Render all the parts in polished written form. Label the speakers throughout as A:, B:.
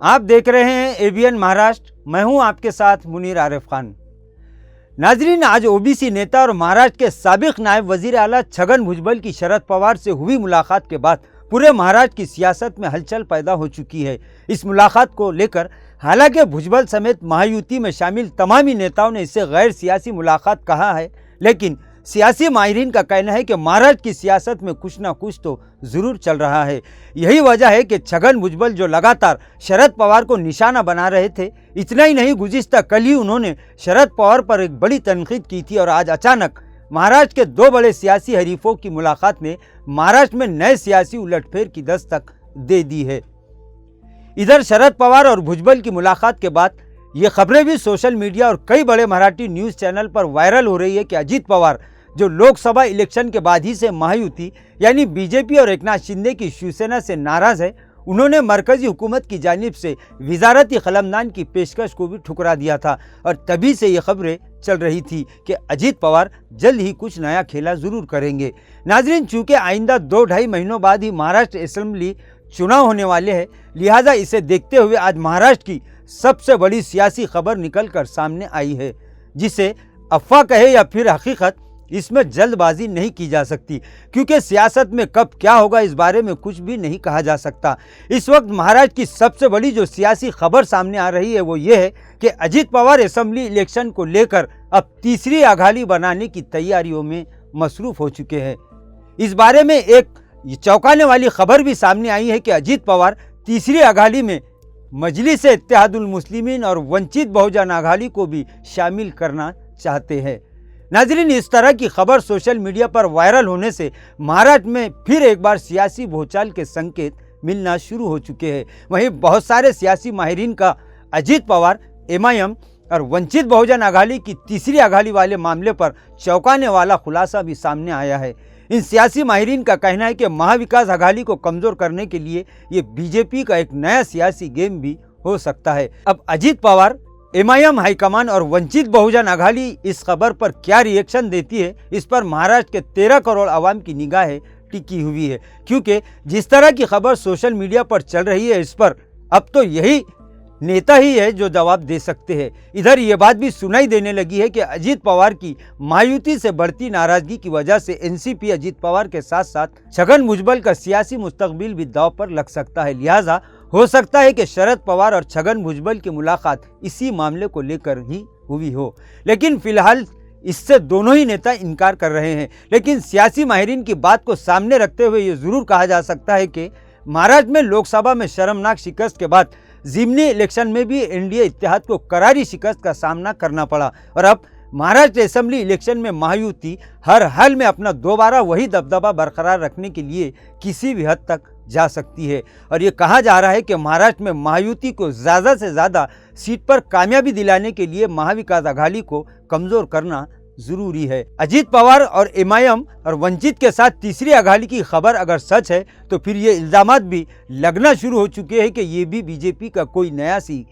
A: आप देख रहे हैं एबीएन महाराष्ट्र। मैं हूं आपके साथ मुनीर आरिफ खान। नाजरीन, आज ओबीसी नेता और महाराष्ट्र के साबिक नायब वजीर आला छगन भुजबल की शरद पवार से हुई मुलाकात के बाद पूरे महाराष्ट्र की सियासत में हलचल पैदा हो चुकी है। इस मुलाकात को लेकर हालांकि भुजबल समेत महायुति में शामिल तमाम ही नेताओं ने इसे गैर सियासी मुलाकात कहा है, लेकिन सियासी माहिरीन का कहना है कि महाराष्ट्र की सियासत में कुछ ना कुछ तो जरूर चल रहा है। यही वजह है कि छगन भुजबल जो लगातार शरद पवार को निशाना बना रहे थे, इतना ही नहीं, गुज़िश्ता कल ही उन्होंने शरद पवार पर एक बड़ी तनकीद की थी और आज अचानक महाराष्ट्र के दो बड़े सियासी हरीफों की मुलाकात ने महाराष्ट्र में नए सियासी उलटफेर की दस्तक दे दी है। इधर शरद पवार और भुजबल की मुलाकात के बाद ये खबरें भी सोशल मीडिया और कई बड़े मराठी न्यूज़ चैनल पर वायरल हो रही है कि अजीत पवार जो लोकसभा इलेक्शन के बाद ही से महायुति यानी बीजेपी और एकनाथ शिंदे की शिवसेना से नाराज है, उन्होंने मरकजी हुकूमत की जानिब से वजारती कलमदान की पेशकश को भी ठुकरा दिया था और तभी से ये खबरें चल रही थी कि अजीत पवार जल्द ही कुछ नया खेला जरूर करेंगे। नाजरीन, चूँकि आइंदा 2-2.5 महीनों बाद ही महाराष्ट्र असेंबली चुनाव होने वाले हैं, लिहाजा इसे देखते हुए आज महाराष्ट्र की सबसे बड़ी सियासी खबर निकल कर सामने आई है, जिसे अफवाह कहे या फिर हकीकत, इसमें जल्दबाजी नहीं की जा सकती, क्योंकि सियासत में कब क्या होगा इस बारे में कुछ भी नहीं कहा जा सकता। इस वक्त महाराष्ट्र की सबसे बड़ी जो सियासी खबर सामने आ रही है वो ये है कि अजीत पवार असेंबली इलेक्शन को लेकर अब तीसरी अघाड़ी बनाने की तैयारियों में मसरूफ हो चुके हैं। इस बारे में एक चौंकाने वाली खबर भी सामने आई है कि अजीत पवार तीसरी अघाड़ी में मजलिस-ए-इत्तेहादुल मुस्लिमीन और वंचित बहुजन अघाड़ी को भी शामिल करना चाहते हैं। नाजरीन, इस तरह की खबर सोशल मीडिया पर वायरल होने से महाराष्ट्र में फिर एक बार सियासी भूचाल के संकेत मिलना शुरू हो चुके हैं। वहीं बहुत सारे सियासी माहिरीन का अजीत पवार, एमआईएम और वंचित बहुजन अघाड़ी की तीसरी अघाड़ी वाले मामले पर चौंकाने वाला खुलासा भी सामने आया है। इन सियासी माहिरीन का कहना है कि महाविकास अघाड़ी को कमज़ोर करने के लिए ये बीजेपी का एक नया सियासी गेम भी हो सकता है। अब अजीत पवार, एमआईएम हाईकमान और वंचित बहुजन अघाड़ी इस खबर पर क्या रिएक्शन देती है, इस पर महाराष्ट्र के 13 करोड़ आवाम की निगाहें टिकी हुई है, क्योंकि जिस तरह की खबर सोशल मीडिया पर चल रही है, इस पर अब तो यही नेता ही है जो जवाब दे सकते हैं। इधर ये बात भी सुनाई देने लगी है कि अजीत पवार की महायुति से बढ़ती नाराजगी की वजह से एनसीपी अजीत पवार के साथ साथ छगन भुजबल का सियासी मुस्तकबिल भी दांव पर लग सकता है। लिहाजा हो सकता है कि शरद पवार और छगन भुजबल की मुलाकात इसी मामले को लेकर ही हुई हो, लेकिन फिलहाल इससे दोनों ही नेता इनकार कर रहे हैं। लेकिन सियासी माहिरीन की बात को सामने रखते हुए ये जरूर कहा जा सकता है कि महाराष्ट्र में लोकसभा में शर्मनाक शिकस्त के बाद ज़िमनी इलेक्शन में भी एनडीए इत्तेहाद को करारी शिकस्त का सामना करना पड़ा और अब महाराष्ट्र असेंबली इलेक्शन में महायुति हर हाल में अपना दोबारा वही दबदबा बरकरार रखने के लिए किसी भी हद तक जा सकती है। और ये कहा जा रहा है कि महाराष्ट्र में महायुति को ज़्यादा से ज़्यादा सीट पर कामयाबी दिलाने के लिए महाविकास अघाड़ी को कमज़ोर करना ज़रूरी है। अजीत पवार और एमआईएम और वंचित के साथ तीसरी अघाड़ी की खबर अगर सच है तो फिर ये इल्ज़ामात भी लगना शुरू हो चुके हैं कि ये भी बीजेपी का कोई नया सी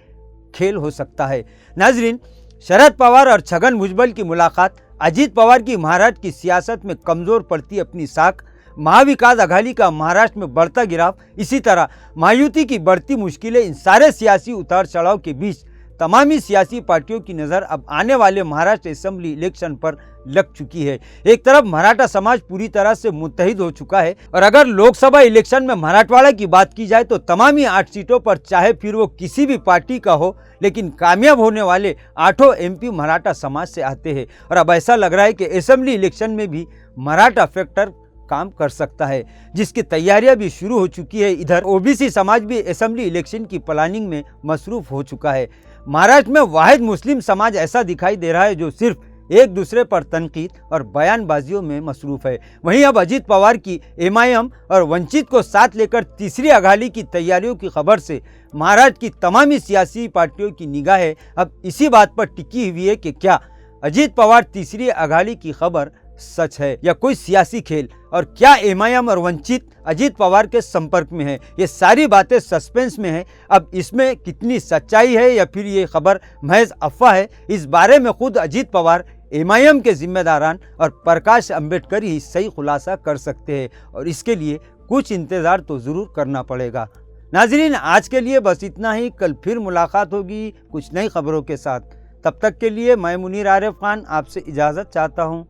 A: खेल हो सकता है। नाजरीन, शरद पवार और छगन भुजबल की मुलाकात अजीत पवार की महाराष्ट्र की सियासत में कमज़ोर पड़ती अपनी साख, महाविकास अघाड़ी का महाराष्ट्र में बढ़ता गिराव, इसी तरह महायुति की बढ़ती मुश्किलें, इन सारे सियासी उतार चढ़ाव के बीच तमामी सियासी पार्टियों की नज़र अब आने वाले महाराष्ट्र असेंबली इलेक्शन पर लग चुकी है। एक तरफ मराठा समाज पूरी तरह से मुत्तहिद हो चुका है और अगर लोकसभा इलेक्शन में मराठवाड़ा की बात की जाए तो तमाम ही 8 सीटों पर, चाहे फिर वो किसी भी पार्टी का हो, लेकिन कामयाब होने वाले 8 एमपी मराठा समाज से आते हैं और अब ऐसा लग रहा है कि असेंबली इलेक्शन में भी मराठा फैक्टर काम कर सकता है, जिसकी तैयारियां भी शुरू हो चुकी है। इधर ओबीसी समाज भी असेंबली इलेक्शन की प्लानिंग में मसरूफ हो चुका है। महाराष्ट्र में वाहिद मुस्लिम समाज ऐसा दिखाई दे रहा है जो सिर्फ एक दूसरे पर तनकीद और बयानबाजियों में मसरूफ है। वहीं अब अजीत पवार की एमआईएम और वंचित को साथ लेकर तीसरी अघाड़ी की तैयारियों की खबर से महाराष्ट्र की तमामी सियासी पार्टियों की निगाहें अब इसी बात पर टिकी हुई है कि क्या अजीत पवार तीसरी अघाड़ी की खबर सच है या कोई सियासी खेल, और क्या एमआईएम और वंचित अजीत पवार के संपर्क में है। ये सारी बातें सस्पेंस में हैं। अब इसमें कितनी सच्चाई है या फिर ये खबर महज अफवाह है, इस बारे में खुद अजीत पवार, एमआईएम के जिम्मेदारान और प्रकाश अंबेडकर ही सही खुलासा कर सकते हैं और इसके लिए कुछ इंतज़ार तो ज़रूर करना पड़ेगा। नाजरीन, आज के लिए बस इतना ही। कल फिर मुलाकात होगी कुछ नई खबरों के साथ। तब तक के लिए मैं मुनीर आरिफ खान आपसे इजाज़त चाहता हूँ।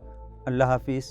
A: अल्लाह हाफिज़।